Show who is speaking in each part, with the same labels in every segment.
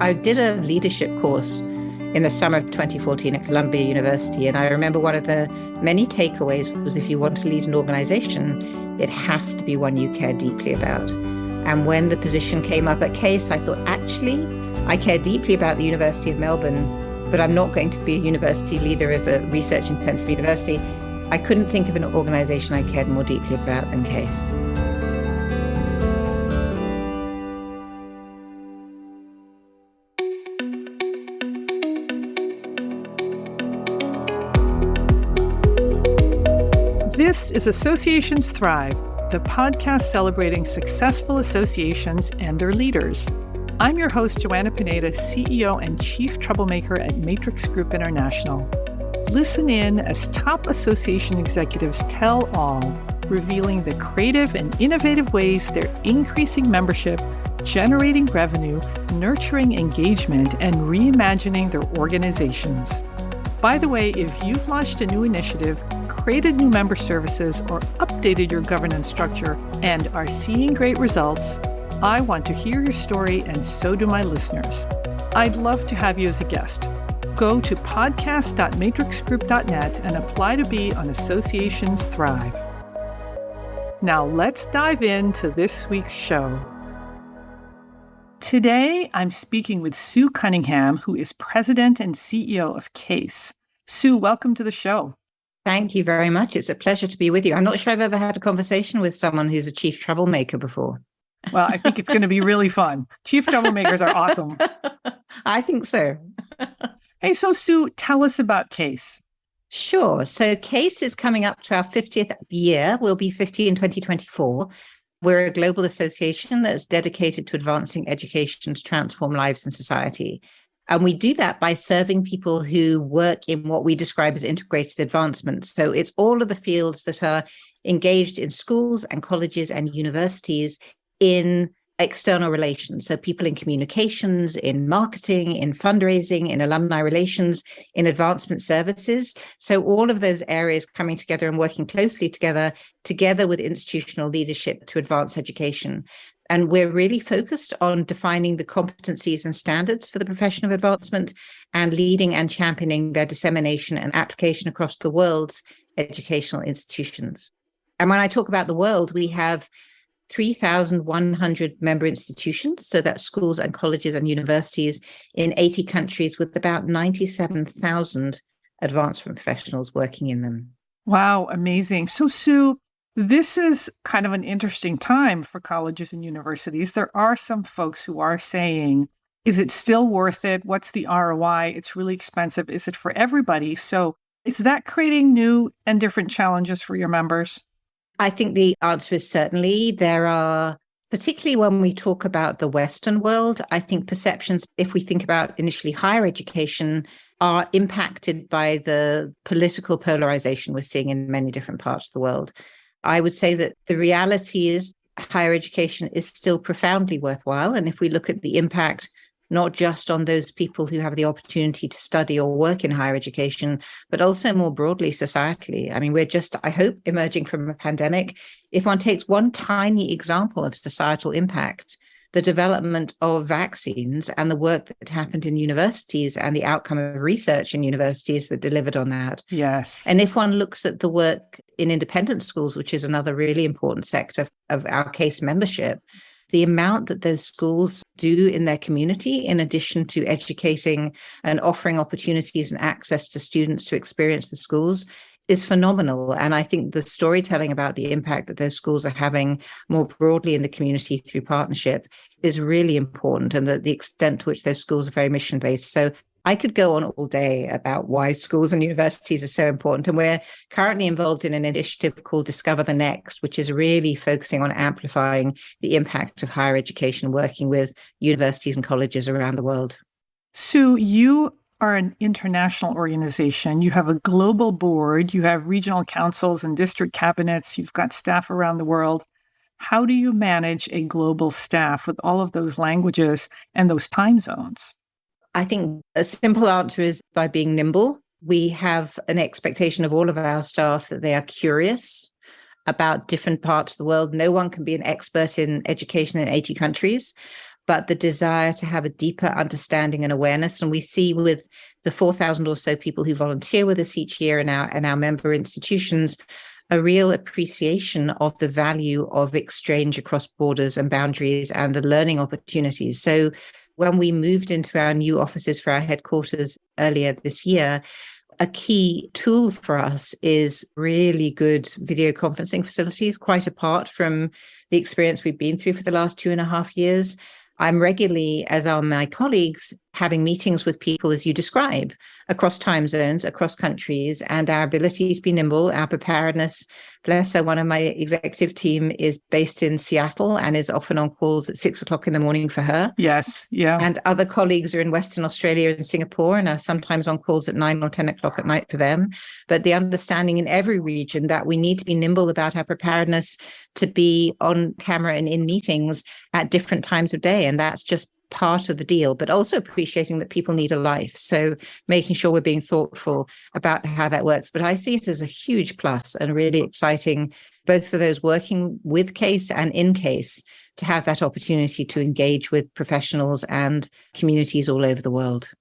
Speaker 1: I did a leadership course in the summer of 2014 at Columbia University. And I remember one of the many takeaways was if you want to lead an organization, it has to be one you care deeply about. And when the position came up at Case, I thought, actually, I care deeply about the University of Melbourne, but I'm not going to be a university leader of a research-intensive university. I couldn't think of an organization I cared more deeply about than Case.
Speaker 2: This is Associations Thrive, the podcast celebrating successful associations and their leaders. I'm your host, Joanna Pineda, CEO and Chief Troublemaker at Matrix Group International. Listen in as top association executives tell all, revealing the creative and innovative ways they're increasing membership, generating revenue, nurturing engagement, and reimagining their organizations. By the way, if you've launched a new initiative, created new member services, or updated your governance structure and are seeing great results, I want to hear your story, and so do my listeners. I'd love to have you as a guest. Go to podcast.matrixgroup.net and apply to be on Associations Thrive. Now let's dive into this week's show. Today, I'm speaking with Sue Cunningham, who is President and CEO of Case. Sue, welcome to the show.
Speaker 1: Thank you very much. It's a pleasure to be with you. I'm not sure I've ever had a conversation with someone who's a chief troublemaker before.
Speaker 2: Well, I think it's going to be really fun. Chief troublemakers are awesome.
Speaker 1: I think so.
Speaker 2: Hey, so Sue, tell us about Case.
Speaker 1: Sure. So Case is coming up to our 50th year. We'll be 50 in 2024. We're a global association that's dedicated to advancing education to transform lives and society. And we do that by serving people who work in what we describe as integrated advancement. So it's all of the fields that are engaged in schools and colleges and universities in external relations. So people in communications, in marketing, in fundraising, in alumni relations, in advancement services. So all of those areas coming together and working closely together with institutional leadership to advance education. And we're really focused on defining the competencies and standards for the profession of advancement and leading and championing their dissemination and application across the world's educational institutions. And when I talk about the world, we have 3,100 member institutions, so that's schools and colleges and universities in 80 countries with about 97,000 advancement professionals working in them.
Speaker 2: Wow, amazing. So Sue, this is kind of an interesting time for colleges and universities. There are some folks who are saying, is it still worth it? What's the ROI? It's really expensive. Is it for everybody? So is that creating new and different challenges for your members?
Speaker 1: I think the answer is certainly. There are, particularly when we talk about the Western world, I think perceptions, if we think about initially higher education, are impacted by the political polarization we're seeing in many different parts of the world. I would say that the reality is higher education is still profoundly worthwhile. And if we look at the impact, not just on those people who have the opportunity to study or work in higher education, but also more broadly societally. I mean, we're just, I hope, emerging from a pandemic. If one takes one tiny example of societal impact, the development of vaccines and the work that happened in universities and the outcome of research in universities that delivered on that.
Speaker 2: Yes.
Speaker 1: And if one looks at the work in independent schools, which is another really important sector of our Case membership, the amount that those schools do in their community, in addition to educating and offering opportunities and access to students to experience the schools, is phenomenal. And I think the storytelling about the impact that those schools are having more broadly in the community through partnership is really important, and the extent to which those schools are very mission-based. So I could go on all day about why schools and universities are so important. And we're currently involved in an initiative called Discover the Next, which is really focusing on amplifying the impact of higher education, working with universities and colleges around the world.
Speaker 2: Sue, you are an international organization. You have a global board, you have regional councils and district cabinets, you've got staff around the world. How do you manage a global staff with all of those languages and those time zones?
Speaker 1: I think a simple answer is by being nimble. We have an expectation of all of our staff that they are curious about different parts of the world. No one can be an expert in education in 80 countries. but the desire to have a deeper understanding and awareness. And we see with the 4,000 or so people who volunteer with us each year in our member institutions, a real appreciation of the value of exchange across borders and boundaries and the learning opportunities. So when we moved into our new offices for our headquarters earlier this year, a key tool for us is really good video conferencing facilities, quite apart from the experience we've been through for the last 2.5 years. I'm regularly, as are my colleagues, having meetings with people as you describe, across time zones, across countries, and our ability to be nimble, our preparedness. Bless her, one of my executive team is based in Seattle and is often on calls at 6 o'clock in the morning for her.
Speaker 2: Yes, yeah.
Speaker 1: And other colleagues are in Western Australia and Singapore and are sometimes on calls at 9 or 10 o'clock at night for them. But the understanding in every region that we need to be nimble about our preparedness to be on camera and in meetings at different times of day. And that's just part of the deal, but also appreciating that people need a life. So making sure we're being thoughtful about how that works. But I see it as a huge plus and really exciting, both for those working with CASE and in CASE, to have that opportunity to engage with professionals and communities all over the world.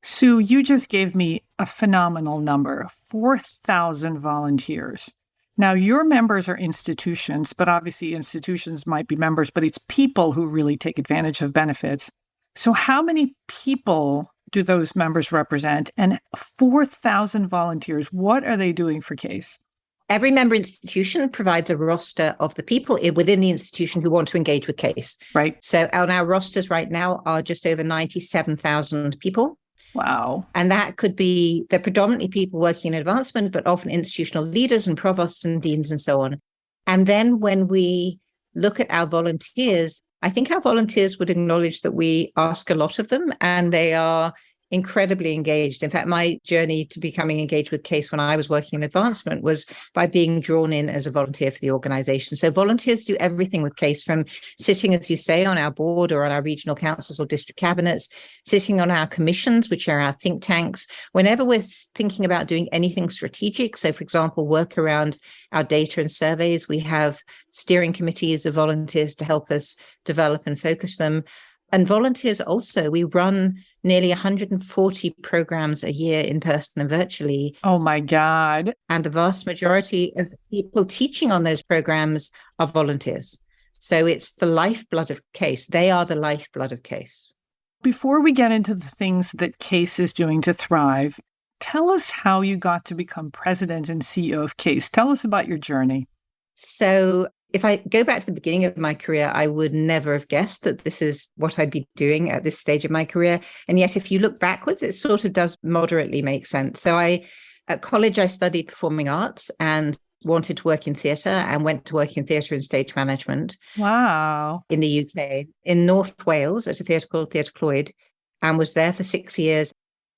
Speaker 2: Sue, you just gave me a phenomenal number, 4,000 volunteers. Now, your members are institutions, but obviously institutions might be members, but it's people who really take advantage of benefits. So how many people do those members represent? And 4,000 volunteers, what are they doing for CASE?
Speaker 1: Every member institution provides a roster of the people within the institution who want to engage with CASE.
Speaker 2: Right.
Speaker 1: So on our rosters right now are just over 97,000 people.
Speaker 2: Wow.
Speaker 1: And that could be, they're predominantly people working in advancement, but often institutional leaders and provosts and deans and so on. And then when we look at our volunteers, I think our volunteers would acknowledge that we ask a lot of them and they are incredibly engaged. In fact, my journey to becoming engaged with CASE when I was working in advancement was by being drawn in as a volunteer for the organization. So volunteers do everything with CASE, from sitting, as you say, on our board or on our regional councils or district cabinets, sitting on our commissions, which are our think tanks, whenever we're thinking about doing anything strategic. So for example, work around our data and surveys, we have steering committees of volunteers to help us develop and focus them. And volunteers also, we run nearly 140 programs a year in person and virtually.
Speaker 2: Oh my God.
Speaker 1: And the vast majority of people teaching on those programs are volunteers. So it's the lifeblood of CASE. They are the lifeblood of CASE.
Speaker 2: Before we get into the things that CASE is doing to thrive, tell us how you got to become president and CEO of CASE. Tell us about your journey.
Speaker 1: So if I go back to the beginning of my career, I would never have guessed that this is what I'd be doing at this stage of my career. And yet, if you look backwards, it sort of does moderately make sense. So at college, I studied performing arts and wanted to work in theatre and went to work in theatre and stage management.
Speaker 2: Wow.
Speaker 1: In the UK, in North Wales at a theatre called Theatre Clwyd, and was there for 6 years.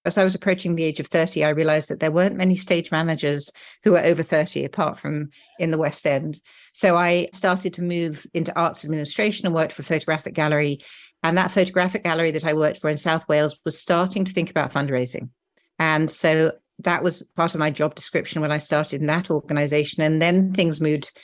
Speaker 1: As I was approaching the age of 30, I realized that there weren't many stage managers who were over 30, apart from in the West End. So I started to move into arts administration and worked for a photographic gallery. And that photographic gallery that I worked for in South Wales was starting to think about fundraising. And so that was part of my job description when I started in that organization. And then things moved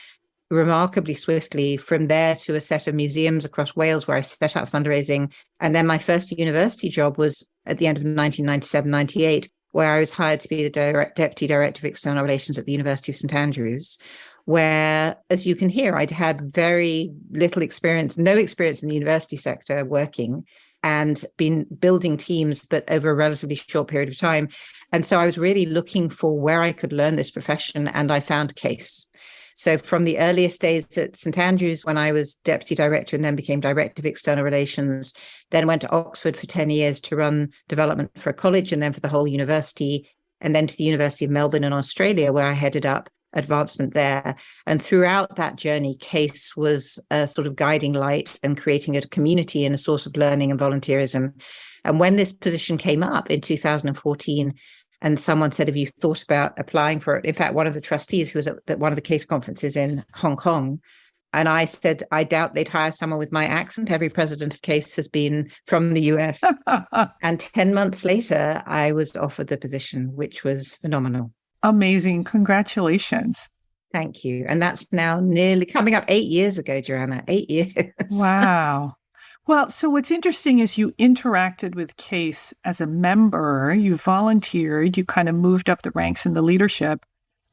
Speaker 1: remarkably swiftly from there to a set of museums across Wales where I set up fundraising. And then my first university job was at the end of 1997-98, where I was hired to be the Deputy Director of External Relations at the University of St Andrews, where, as you can hear, I'd had very little experience, no experience in the university sector working, and been building teams, but over a relatively short period of time. And so I was really looking for where I could learn this profession, and I found CASE. So from the earliest days at St Andrews, when I was deputy director and then became director of external relations, then went to Oxford for 10 years to run development for a college and then for the whole university, and then to the University of Melbourne in Australia, where I headed up advancement there. And throughout that journey, CASE was a sort of guiding light and creating a community and a source of learning and volunteerism. And when this position came up in 2014, and someone said, have you thought about applying for it? In fact, one of the trustees who was at one of the CASE conferences in Hong Kong, and I said, I doubt they'd hire someone with my accent. Every president of CASE has been from the US. And 10 months later, I was offered the position, which was phenomenal.
Speaker 2: Amazing. Congratulations.
Speaker 1: Thank you. And that's now nearly coming up 8 years ago, Joanna, 8 years.
Speaker 2: Wow. Well, so what's interesting is you interacted with CASE as a member, you volunteered, you kind of moved up the ranks in the leadership,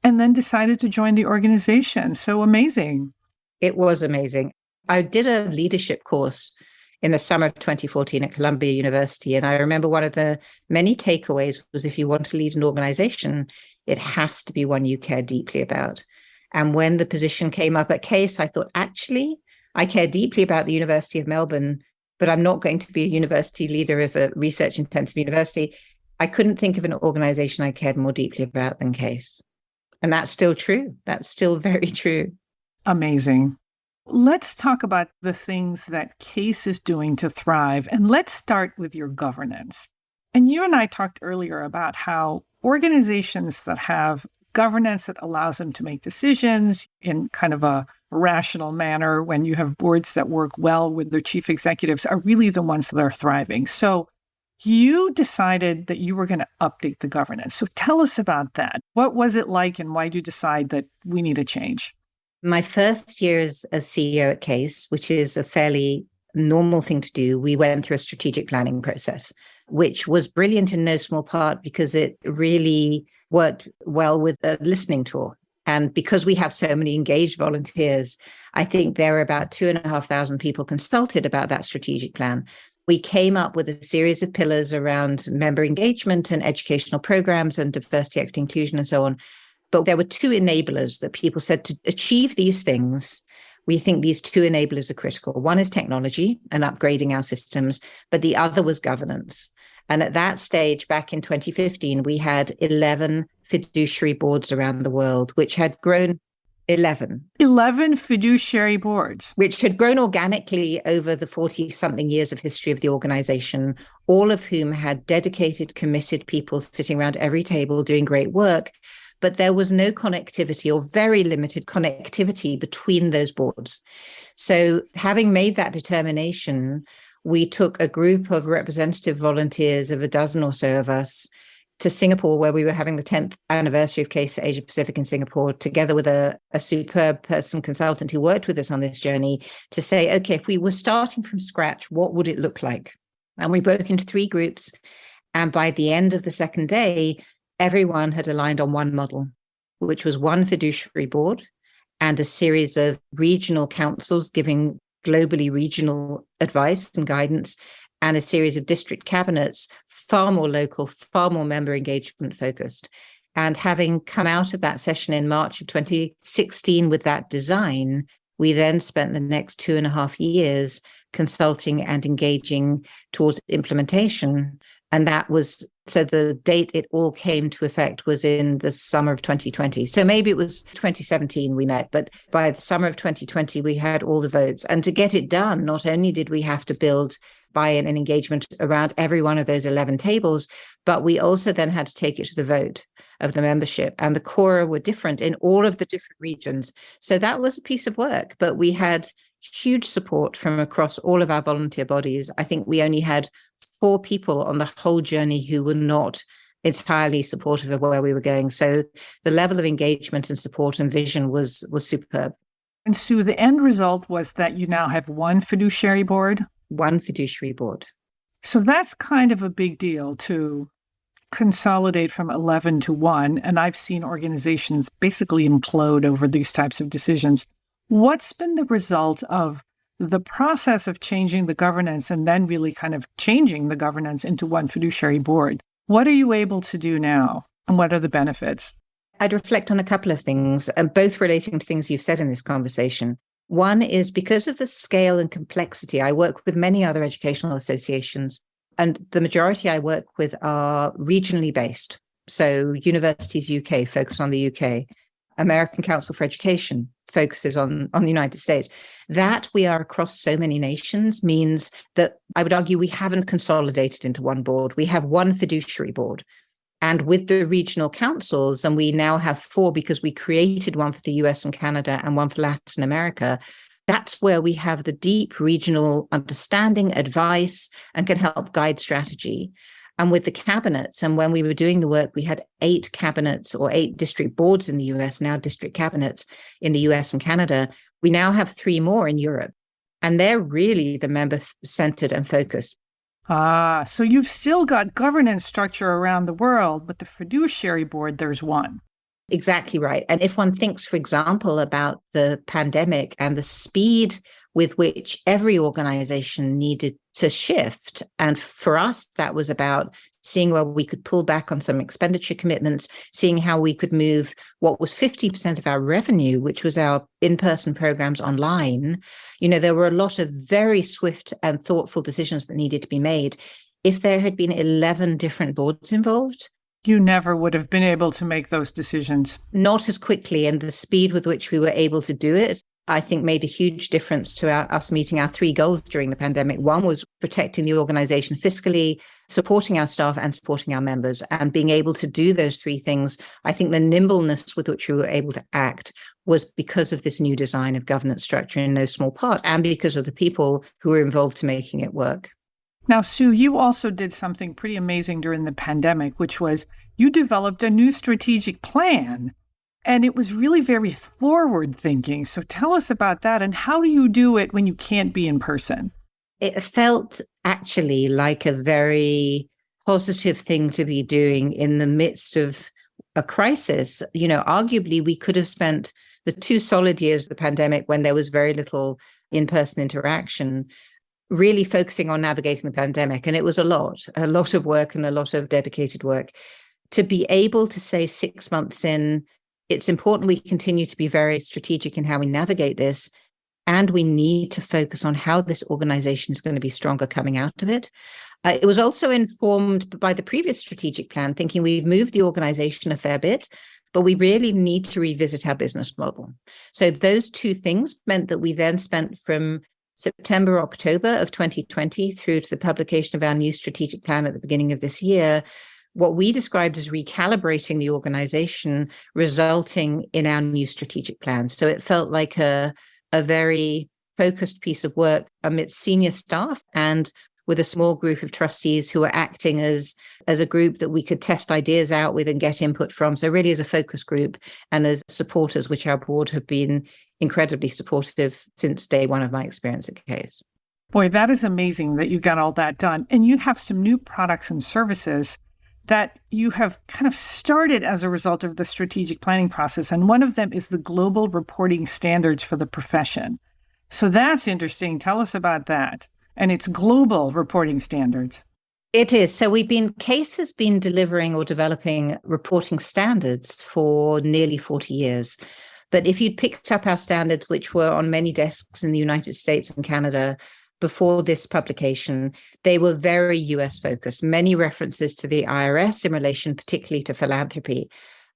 Speaker 2: and then decided to join the organization. So amazing.
Speaker 1: It was amazing. I did a leadership course in the summer of 2014 at Columbia University. And I remember one of the many takeaways was if you want to lead an organization, it has to be one you care deeply about. And when the position came up at CASE, I thought, actually, I care deeply about the University of Melbourne, but I'm not going to be a university leader of a research-intensive university. I couldn't think of an organization I cared more deeply about than CASE. And that's still true. That's still very true.
Speaker 2: Amazing. Let's talk about the things that CASE is doing to thrive. And let's start with your governance. And you and I talked earlier about how organizations that have governance that allows them to make decisions in kind of a rational manner, when you have boards that work well with their chief executives, are really the ones that are thriving. So you decided that you were going to update the governance. So tell us about that. What was it like and why did you decide that we need a change?
Speaker 1: My first year as CEO at CASE, which is a fairly normal thing to do, we went through a strategic planning process, which was brilliant in no small part because it really worked well with a listening tour. And because we have so many engaged volunteers, I think there were about 2,500 people consulted about that strategic plan. We came up with a series of pillars around member engagement and educational programs and diversity, equity, inclusion, and so on. But there were two enablers that people said to achieve these things. We think these two enablers are critical. One is technology and upgrading our systems, but the other was governance. And at that stage, back in 2015, we had 11 fiduciary boards around the world, which had grown 11
Speaker 2: fiduciary boards,
Speaker 1: which had grown organically over the 40-something years of history of the organization, all of whom had dedicated, committed people sitting around every table doing great work. But there was no connectivity or very limited connectivity between those boards. So having made that determination, we took a group of representative volunteers of a dozen or so of us to Singapore, where we were having the 10th anniversary of CASE Asia Pacific in Singapore, together with a superb person consultant who worked with us on this journey to say, okay, if we were starting from scratch, what would it look like? And we broke into 3 groups. And by the end of the second day, everyone had aligned on one model, which was one fiduciary board and a series of regional councils giving globally regional advice and guidance, and a series of district cabinets, far more local, far more member engagement focused. And having come out of that session in March of 2016 with that design, we then spent the next 2.5 years consulting and engaging towards implementation. And that was, so the date it all came to effect was in the summer of 2020. So maybe it was 2017 we met, but by the summer of 2020, we had all the votes. And to get it done, not only did we have to build buy-in and engagement around every one of those 11 tables, but we also then had to take it to the vote of the membership. And the quora were different in all of the different regions. So that was a piece of work, but we had huge support from across all of our volunteer bodies. I think we only had 4 people on the whole journey who were not entirely supportive of where we were going. So the level of engagement and support and vision was superb.
Speaker 2: And Sue, the end result was that you now have one fiduciary board?
Speaker 1: One fiduciary board.
Speaker 2: So that's kind of a big deal to consolidate from 11 to 1. And I've seen organizations basically implode over these types of decisions. What's been the result of the process of changing the governance and then really kind of changing the governance into one fiduciary board? What are you able to do now? And what are the benefits?
Speaker 1: I'd reflect on a couple of things, and both relating to things you've said in this conversation. One is because of the scale and complexity, I work with many other educational associations, and the majority I work with are regionally based. So Universities UK focus on the UK. American Council for Education focuses on the United States. That we are across so many nations means that I would argue we haven't consolidated into one board. We have one fiduciary board. And with the regional councils, and we now have 4 because we created one for the US and Canada and one for Latin America, that's where we have the deep regional understanding, advice, and can help guide strategy. And with the cabinets, and when we were doing the work, we had 8 cabinets or 8 district boards in the US, now district cabinets in the US and Canada. We now have 3 more in Europe. And they're really the member-centered and focused.
Speaker 2: So you've still got governance structure around the world, but the fiduciary board, there's one.
Speaker 1: Exactly right. And if one thinks, for example, about the pandemic and the speed with which every organization needed to shift, and for us, that was about seeing where we could pull back on some expenditure commitments, seeing how we could move what was 50% of our revenue, which was our in-person programs, online. There were a lot of very swift and thoughtful decisions that needed to be made. If there had been 11 different boards involved,
Speaker 2: you never would have been able to make those decisions.
Speaker 1: Not as quickly, and the speed with which we were able to do it, I think, made a huge difference to us meeting our 3 goals during the pandemic. One was protecting the organization fiscally, supporting our staff, and supporting our members. And being able to do those 3 things, I think the nimbleness with which we were able to act was because of this new design of governance structure in no small part, and because of the people who were involved to making it work.
Speaker 2: Now, Sue, you also did something pretty amazing during the pandemic, which was you developed a new strategic plan, and it was really very forward thinking. So tell us about that, and how do you do it when you can't be in person?
Speaker 1: It felt actually like a very positive thing to be doing in the midst of a crisis. Arguably, we could have spent the 2 solid years of the pandemic, when there was very little in-person interaction, really focusing on navigating the pandemic. And it was a lot of work and a lot of dedicated work. To be able to say 6 months in, it's important we continue to be very strategic in how we navigate this. And we need to focus on how this organization is going to be stronger coming out of it. It was also informed by the previous strategic plan, thinking we've moved the organization a fair bit, but we really need to revisit our business model. So those 2 things meant that we then spent from September, October of 2020 through to the publication of our new strategic plan at the beginning of this year, what we described as recalibrating the organization, resulting in our new strategic plan. So it felt like a very focused piece of work amidst senior staff and with a small group of trustees who are acting as a group that we could test ideas out with and get input from. So really as a focus group and as supporters, which our board have been incredibly supportive since day one of my experience at CASE.
Speaker 2: Boy, that is amazing that you got all that done. And you have some new products and services that you have kind of started as a result of the strategic planning process. And one of them is the global reporting standards for the profession. So that's interesting. Tell us about that. And it's global reporting standards.
Speaker 1: It is. So CASE has been delivering or developing reporting standards for nearly 40 years. But if you'd picked up our standards, which were on many desks in the United States and Canada before this publication, they were very US focused, many references to the IRS in relation particularly to philanthropy.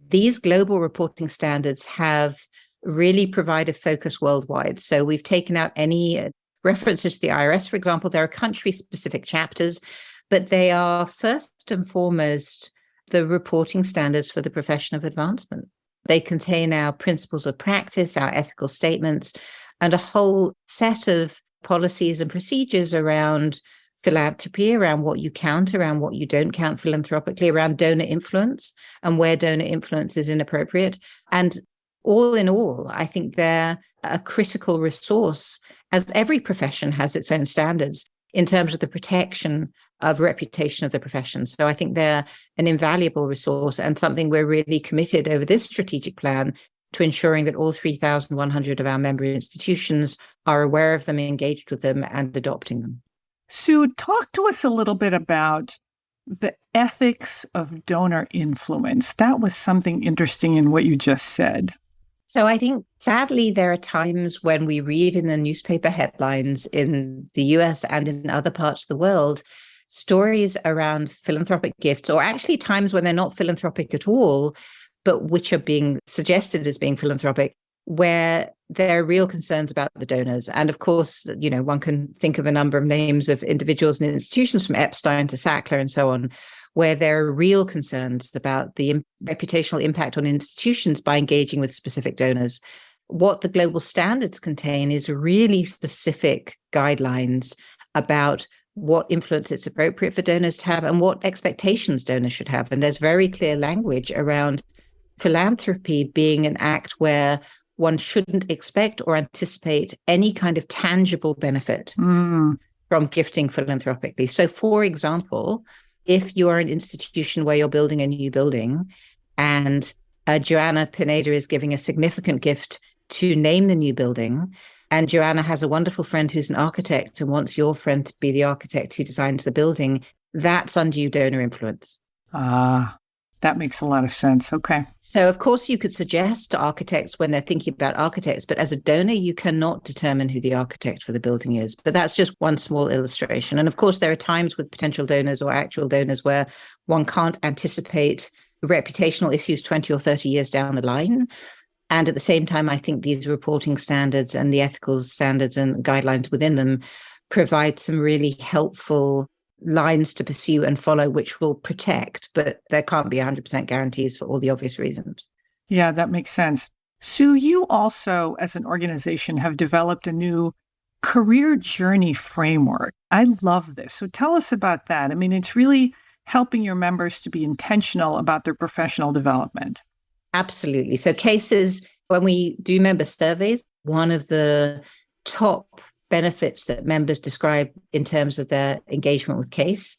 Speaker 1: These global reporting standards have really provided focus worldwide. So we've taken out any references to the IRS, for example. There are country-specific chapters, but they are first and foremost the reporting standards for the profession of advancement. They contain our principles of practice, our ethical statements, and a whole set of policies and procedures around philanthropy, around what you count, around what you don't count philanthropically, around donor influence and where donor influence is inappropriate. And all in all, I think they're a critical resource, as every profession has its own standards in terms of the protection of reputation of the profession. So I think they're an invaluable resource and something we're really committed over this strategic plan to ensuring that all 3,100 of our member institutions are aware of them, engaged with them, and adopting them.
Speaker 2: Sue, talk to us a little bit about the ethics of donor influence. That was something interesting in what you just said.
Speaker 1: So I think, sadly, there are times when we read in the newspaper headlines in the US and in other parts of the world, stories around philanthropic gifts, or actually times when they're not philanthropic at all, but which are being suggested as being philanthropic, where there are real concerns about the donors. And of course, one can think of a number of names of individuals and institutions from Epstein to Sackler and so on, where there are real concerns about the reputational impact on institutions by engaging with specific donors. What the global standards contain is really specific guidelines about what influence it's appropriate for donors to have and what expectations donors should have. And there's very clear language around philanthropy being an act where one shouldn't expect or anticipate any kind of tangible benefit from gifting philanthropically. So, for example, if you are an institution where you're building a new building and Joanna Pineda is giving a significant gift to name the new building, and Joanna has a wonderful friend who's an architect and wants your friend to be the architect who designs the building, that's undue donor influence.
Speaker 2: That makes a lot of sense. Okay.
Speaker 1: So, of course, you could suggest to architects when they're thinking about architects, but as a donor, you cannot determine who the architect for the building is. But that's just one small illustration. And of course, there are times with potential donors or actual donors where one can't anticipate reputational issues 20 or 30 years down the line. And at the same time, I think these reporting standards and the ethical standards and guidelines within them provide some really helpful lines to pursue and follow, which will protect, but there can't be 100% guarantees for all the obvious reasons.
Speaker 2: Yeah, that makes sense. Sue, you also, as an organization, have developed a new career journey framework. I love this. So tell us about that. I mean, it's really helping your members to be intentional about their professional development. Absolutely.
Speaker 1: So cases, when we do member surveys, one of the top benefits that members describe in terms of their engagement with CASE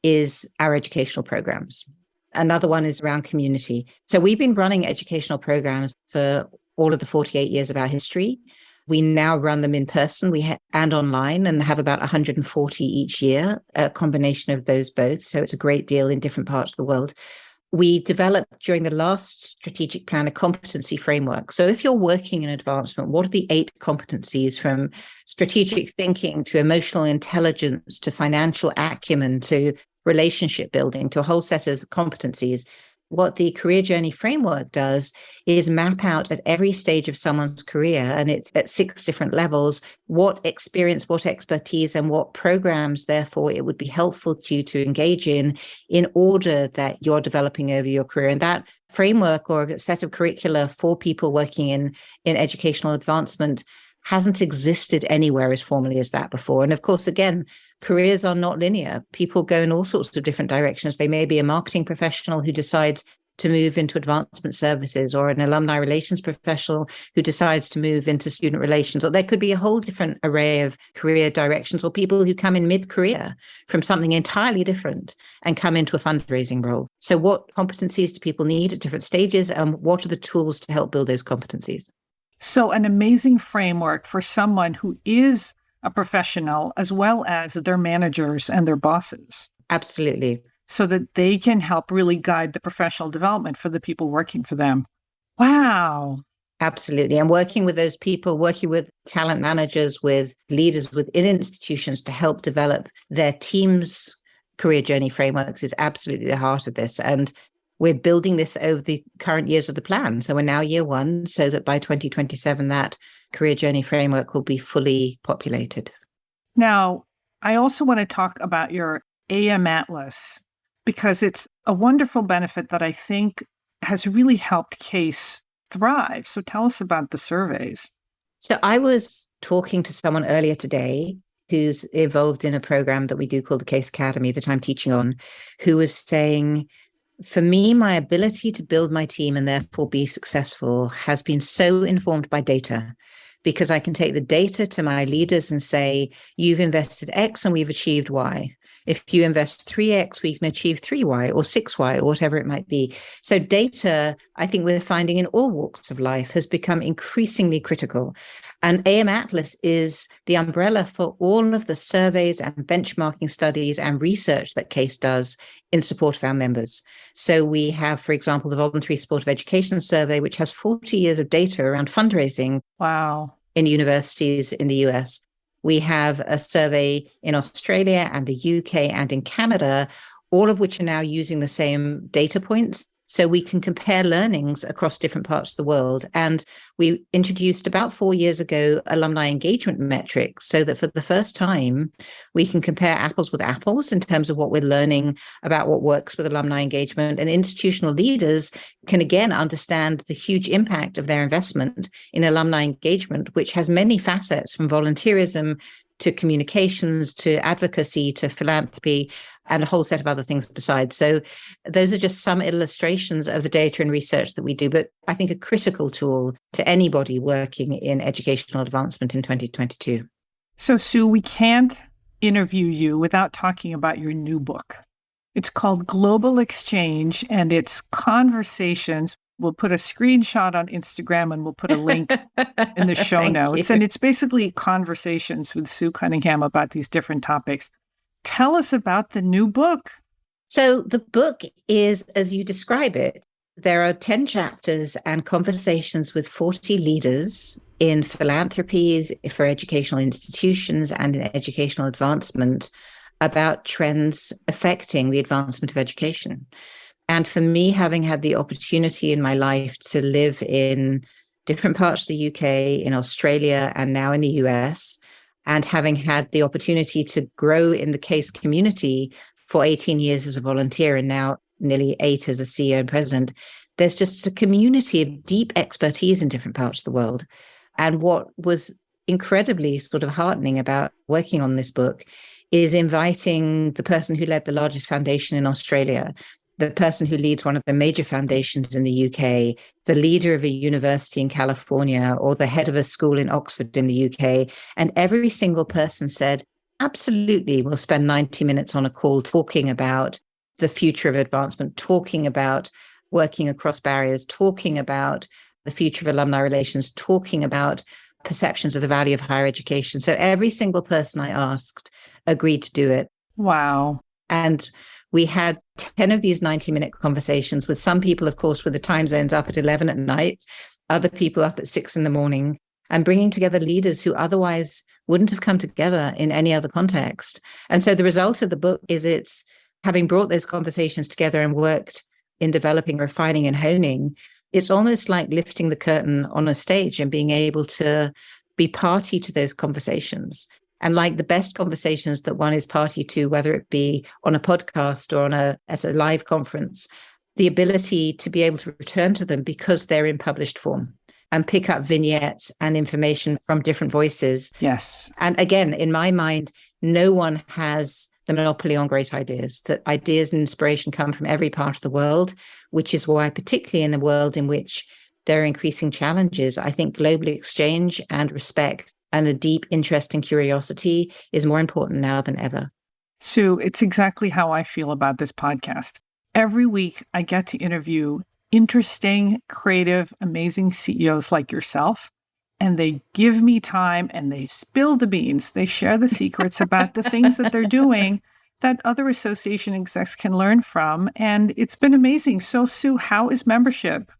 Speaker 1: is our educational programs. Another one is around community. So we've been running educational programs for all of the 48 years of our history. We now run them in person and online and have about 140 each year, a combination of those both. So it's a great deal in different parts of the world. We developed during the last strategic plan a competency framework. So if you're working in advancement, what are the 8 competencies from strategic thinking to emotional intelligence to financial acumen to relationship building to a whole set of competencies? What the career journey framework does is map out at every stage of someone's career, and it's at 6 different levels, what experience, what expertise, and what programs, therefore, it would be helpful to you to engage in order that you're developing over your career. And that framework or a set of curricula for people working in educational advancement hasn't existed anywhere as formally as that before. And of course, again, careers are not linear. People go in all sorts of different directions. They may be a marketing professional who decides to move into advancement services, or an alumni relations professional who decides to move into student relations, or there could be a whole different array of career directions, or people who come in mid-career from something entirely different and come into a fundraising role. So what competencies do people need at different stages, and what are the tools to help build those competencies?
Speaker 2: So an amazing framework for someone who is a professional as well as their managers and their bosses.
Speaker 1: Absolutely.
Speaker 2: So that they can help really guide the professional development for the people working for them. Wow.
Speaker 1: Absolutely. And working with those people, working with talent managers, with leaders within institutions to help develop their team's career journey frameworks is absolutely the heart of this. And we're building this over the current years of the plan. So we're now year 1, so that by 2027, that career journey framework will be fully populated.
Speaker 2: Now, I also want to talk about your AM Atlas, because it's a wonderful benefit that I think has really helped CASE thrive. So tell us about the surveys.
Speaker 1: So I was talking to someone earlier today who's involved in a program that we do called the CASE Academy that I'm teaching on, who was saying, for me, my ability to build my team and therefore be successful has been so informed by data, because I can take the data to my leaders and say, you've invested X and we've achieved Y. If you invest 3X, we can achieve 3Y or 6Y or whatever it might be. So data, I think we're finding in all walks of life, has become increasingly critical. And AM Atlas is the umbrella for all of the surveys and benchmarking studies and research that CASE does in support of our members. So we have, for example, the Voluntary Supportive Education Survey, which has 40 years of data around fundraising.
Speaker 2: Wow.
Speaker 1: In universities in the US. We have a survey in Australia and the UK and in Canada, all of which are now using the same data points. So we can compare learnings across different parts of the world. And we introduced about 4 years ago alumni engagement metrics, so that for the first time, we can compare apples with apples in terms of what we're learning about what works with alumni engagement. And institutional leaders can again understand the huge impact of their investment in alumni engagement, which has many facets, from volunteerism to communications, to advocacy, to philanthropy, and a whole set of other things besides. So those are just some illustrations of the data and research that we do, but I think a critical tool to anybody working in educational advancement in 2022.
Speaker 2: So, Sue, we can't interview you without talking about your new book. It's called Global Exchange, and it's conversations. We'll put a screenshot on Instagram and we'll put a link in the show notes. And it's basically conversations with Sue Cunningham about these different topics. Tell us about the new book.
Speaker 1: So the book is, as you describe it, there are 10 chapters and conversations with 40 leaders in philanthropies, for educational institutions, and in educational advancement about trends affecting the advancement of education. And for me, having had the opportunity in my life to live in different parts of the UK, in Australia, and now in the US, and having had the opportunity to grow in the CASE community for 18 years as a volunteer and now nearly 8 as a CEO and president, there's just a community of deep expertise in different parts of the world. And what was incredibly sort of heartening about working on this book is inviting the person who led the largest foundation in Australia, the person who leads one of the major foundations in the UK, the leader of a university in California, or the head of a school in Oxford in the UK. And every single person said, absolutely, we'll spend 90 minutes on a call talking about the future of advancement, talking about working across barriers, talking about the future of alumni relations, talking about perceptions of the value of higher education. So every single person I asked agreed to do it.
Speaker 2: Wow.
Speaker 1: And we had 10 of these 90-minute conversations with some people, of course, with the time zones up at 11 at night, other people up at 6 in the morning, and bringing together leaders who otherwise wouldn't have come together in any other context. And so the result of the book is it's having brought those conversations together and worked in developing, refining, and honing. It's almost like lifting the curtain on a stage and being able to be party to those conversations. And like the best conversations that one is party to, whether it be on a podcast or at a live conference, the ability to be able to return to them because they're in published form and pick up vignettes and information from different voices.
Speaker 2: Yes.
Speaker 1: And again, in my mind, no one has the monopoly on great ideas, that ideas and inspiration come from every part of the world, which is why, particularly in a world in which there are increasing challenges, I think global exchange and respect and a deep interest and curiosity is more important now than ever.
Speaker 2: Sue, it's exactly how I feel about this podcast. Every week, I get to interview interesting, creative, amazing CEOs like yourself, and they give me time and they spill the beans. They share the secrets about the things that they're doing that other association execs can learn from. And it's been amazing. So, Sue, how is membership?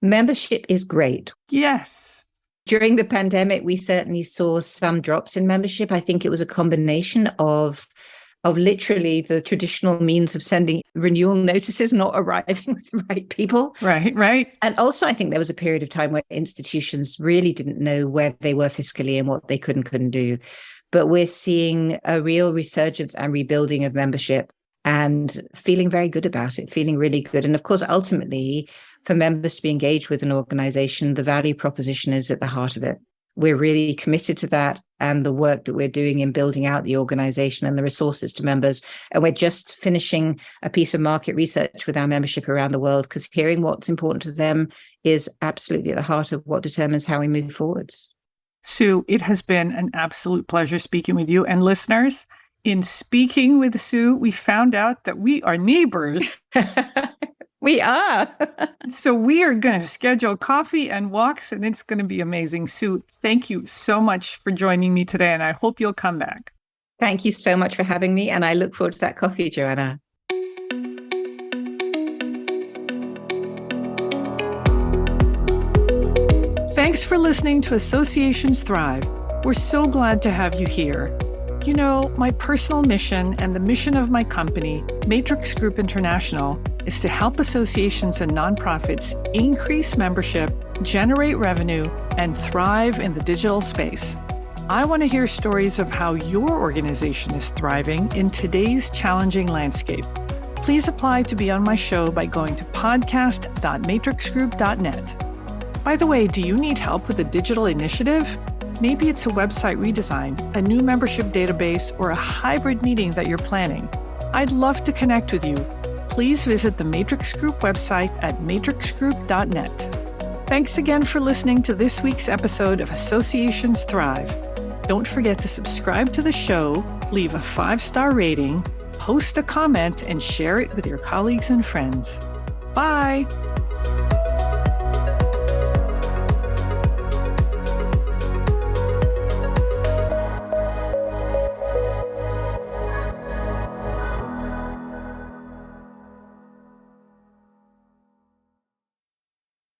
Speaker 1: Membership is great.
Speaker 2: Yes.
Speaker 1: During the pandemic, we certainly saw some drops in membership. I think it was a combination of literally the traditional means of sending renewal notices not arriving with the right people.
Speaker 2: Right.
Speaker 1: And also, I think there was a period of time where institutions really didn't know where they were fiscally and what they could and couldn't do. But we're seeing a real resurgence and rebuilding of membership and feeling very good about it, feeling really good. And of course, ultimately, for members to be engaged with an organization, the value proposition is at the heart of it. We're really committed to that and the work that we're doing in building out the organization and the resources to members. And we're just finishing a piece of market research with our membership around the world, because hearing what's important to them is absolutely at the heart of what determines how we move forwards.
Speaker 2: Sue, it has been an absolute pleasure speaking with you. And listeners, in speaking with Sue, we found out that we are neighbors.
Speaker 1: We are.
Speaker 2: So we are going to schedule coffee and walks, and it's going to be amazing. Sue, thank you so much for joining me today, and I hope you'll come back.
Speaker 1: Thank you so much for having me, and I look forward to that coffee, Joanna.
Speaker 2: Thanks for listening to Associations Thrive. We're so glad to have you here. You know, my personal mission and the mission of my company, Matrix Group International, is to help associations and nonprofits increase membership, generate revenue, and thrive in the digital space. I want to hear stories of how your organization is thriving in today's challenging landscape. Please apply to be on my show by going to podcast.matrixgroup.net. By the way, do you need help with a digital initiative? Maybe it's a website redesign, a new membership database, or a hybrid meeting that you're planning. I'd love to connect with you. Please visit the Matrix Group website at matrixgroup.net. Thanks again for listening to this week's episode of Associations Thrive. Don't forget to subscribe to the show, leave a 5-star rating, post a comment, and share it with your colleagues and friends. Bye!